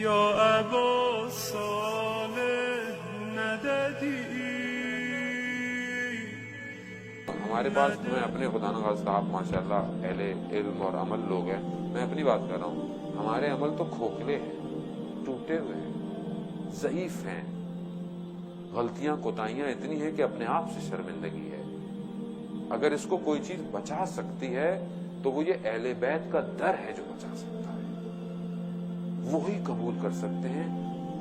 یا ابا صالح نددی. ہمارے پاس میں اپنے خدا نواز صاحب ماشاءاللہ اہل علم اور عمل لوگ ہیں. میں اپنی بات کر رہا ہوں. ہمارے عمل تو کھوکھلے ہیں, ٹوٹے ہوئے ہیں, ضعیف ہیں. غلطیاں کوتاہیاں اتنی ہیں کہ اپنے آپ سے شرمندگی ہے. اگر اس کو کوئی چیز بچا سکتی ہے تو وہ یہ اہل بیت کا در ہے جو بچا سکتا ہے. وہی قبول کر سکتے ہیں.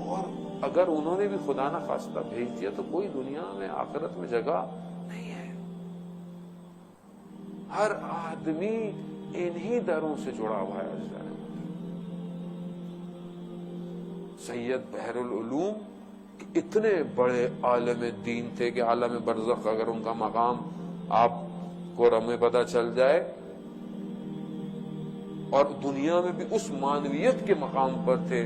اور اگر انہوں نے بھی خدا نہ خواستہ بھیج دیا تو کوئی دنیا میں آخرت میں جگہ نہیں ہے. ہر آدمی انہی دروں سے جڑا ہوا ہے. سید بحر العلوم اتنے بڑے عالم دین تھے کہ عالم برزخ اگر ان کا مقام آپ کو ہمیں پتہ چل جائے, اور دنیا میں بھی اس معنویت کے مقام پر تھے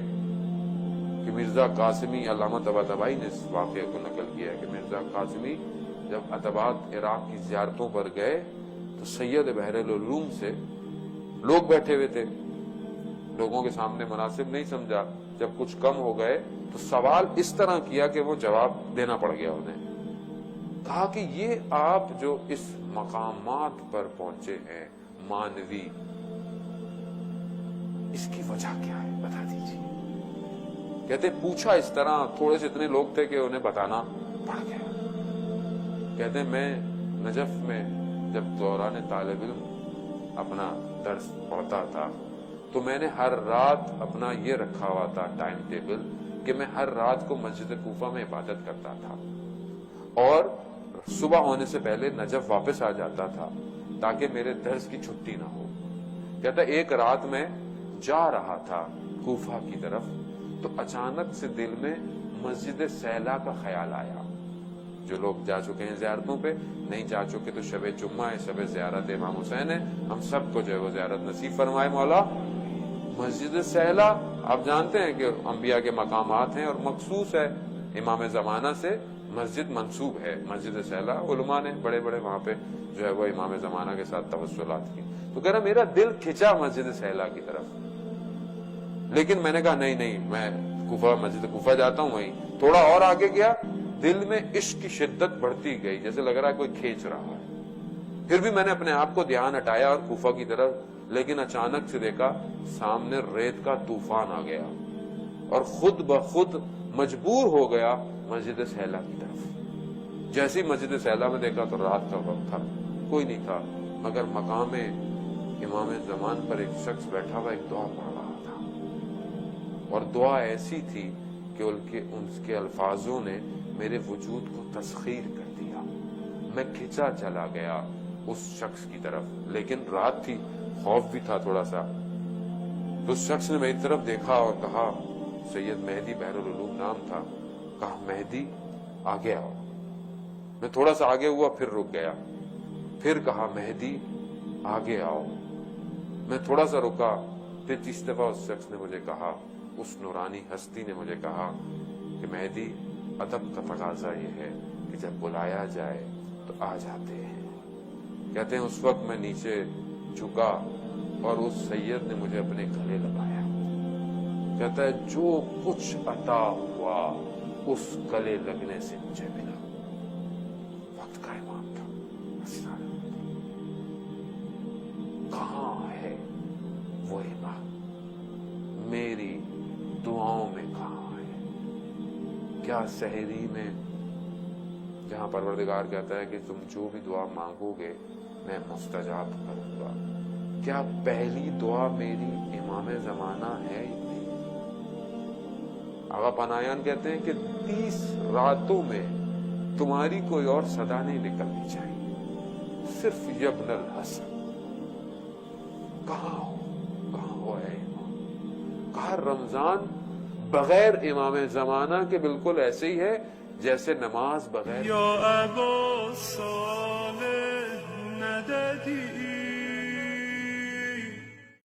کہ مرزا قاسمی, علامہ طباطبائی نے اس واقعے کو نقل کیا ہے کہ مرزا قاسمی جب عتبات عراق کی زیارتوں پر گئے تو سید بحر العلوم سے لوگ بیٹھے ہوئے تھے, لوگوں کے سامنے مناسب نہیں سمجھا. جب کچھ کم ہو گئے تو سوال اس طرح کیا کہ وہ جواب دینا پڑ گیا انہیں. کہا کہ یہ آپ جو اس مقامات پر پہنچے ہیں مانوی, اس کی وجہ کیا ہے بتا دیجیے. کہتے پوچھا اس طرح, تھوڑے سے اتنے لوگ تھے کہ انہیں بتانا پڑ گیا. کہتے میں نجف میں جب دوران طالب علم اپنا درس پڑھتا تھا تو میں نے ہر رات اپنا یہ رکھا ہوا تھا ٹائم ٹیبل کہ میں ہر رات کو مسجد کوفہ میں عبادت کرتا تھا اور صبح ہونے سے پہلے نجف واپس آ جاتا تھا تاکہ میرے درس کی چھٹی نہ ہو. کہتا ایک رات میں جا رہا تھا کوفہ کی طرف تو اچانک سے دل میں مسجد سیلا کا خیال آیا. جو لوگ جا چکے ہیں زیارتوں پہ, نہیں جا چکے تو شب جمعہ ہے, شب زیارت امام حسین ہے, ہم سب کو جو ہے وہ زیارت نصیب فرمائے مولا. مسجد سیلا آپ جانتے ہیں کہ انبیاء کے مقامات ہیں اور مخصوص ہے, امام زمانہ سے مسجد منسوب ہے. مسجد سیلا علماء نے بڑے بڑے وہاں پہ جو ہے وہ امام زمانہ کے ساتھ توسلات کی. تو کہہ رہا میرا دل کھچا مسجد سیلا کی طرف, لیکن میں نے کہا نہیں میں کوفہ, مسجد کوفہ جاتا ہوں. وہیں تھوڑا اور آگے گیا, دل میں عشق کی شدت بڑھتی گئی, جیسے لگ رہا ہے کوئی کھینچ رہا ہے. پھر بھی میں نے اپنے آپ کو دھیان ہٹایا اور کوفہ کی طرف, لیکن اچانک سے دیکھا سامنے ریت کا طوفان آ گیا اور خود بخود مجبور ہو گیا مسجد سیلا کی طرف. جیسی مسجد سیلا میں دیکھا تو رات کا وقت تھا, کوئی نہیں تھا, مگر مقام امام زمان پر ایک شخص بیٹھا ہوا ایک دعا پڑھ رہا تھا. اور دعا ایسی تھی کہ ان کے الفاظوں نے میرے وجود کو تسخیر کر دیا. میں کھچا چلا گیا اس شخص کی طرف, لیکن رات تھی, خوف بھی تھا تھوڑا سا. تو اس شخص نے میری طرف دیکھا اور کہا, سید مہدی بحر العلوم نام تھا, کہا مہدی آگے آؤ. میں تھوڑا سا آگے ہوا, پھر رک گیا. پھر کہا مہدی آگے آؤ. میں تھوڑا سا رکا, پھر تیسری دفعہ اس شخص نے مجھے کہا, اس نورانی ہستی نے مجھے کہا کہ مہدی ادب کا تقاضا یہ ہے کہ جب بلایا جائے تو آ جاتے ہیں. کہتے ہیں اس وقت میں نیچے جھکا اور اس سید نے مجھے اپنے گلے لگایا. کہتا ہے جو کچھ عطا ہوا اس گلے لگنے سے مجھے ملا. وقت کا امام تھا. کہاں ہے وہ امام؟ میری دعاؤں میں کہاں ہے؟ کیا سحری میں جہاں پروردگار کہتا ہے کہ تم جو بھی دعا مانگو گے میں مستجاب کروں گا, کیا پہلی دعا میری امام زمانہ ہے ہی نہیں؟ آغا پناہیان کہتے ہیں کہ 30 راتوں میں تمہاری کوئی اور صدا نہیں نکلنی چاہیے, صرف یبن الحسن. کہاں ہو اے امام؟ کہا رمضان بغیر امام زمانہ کے بالکل ایسے ہی ہے جیسے نماز بغیر. یا ابا صالح نددی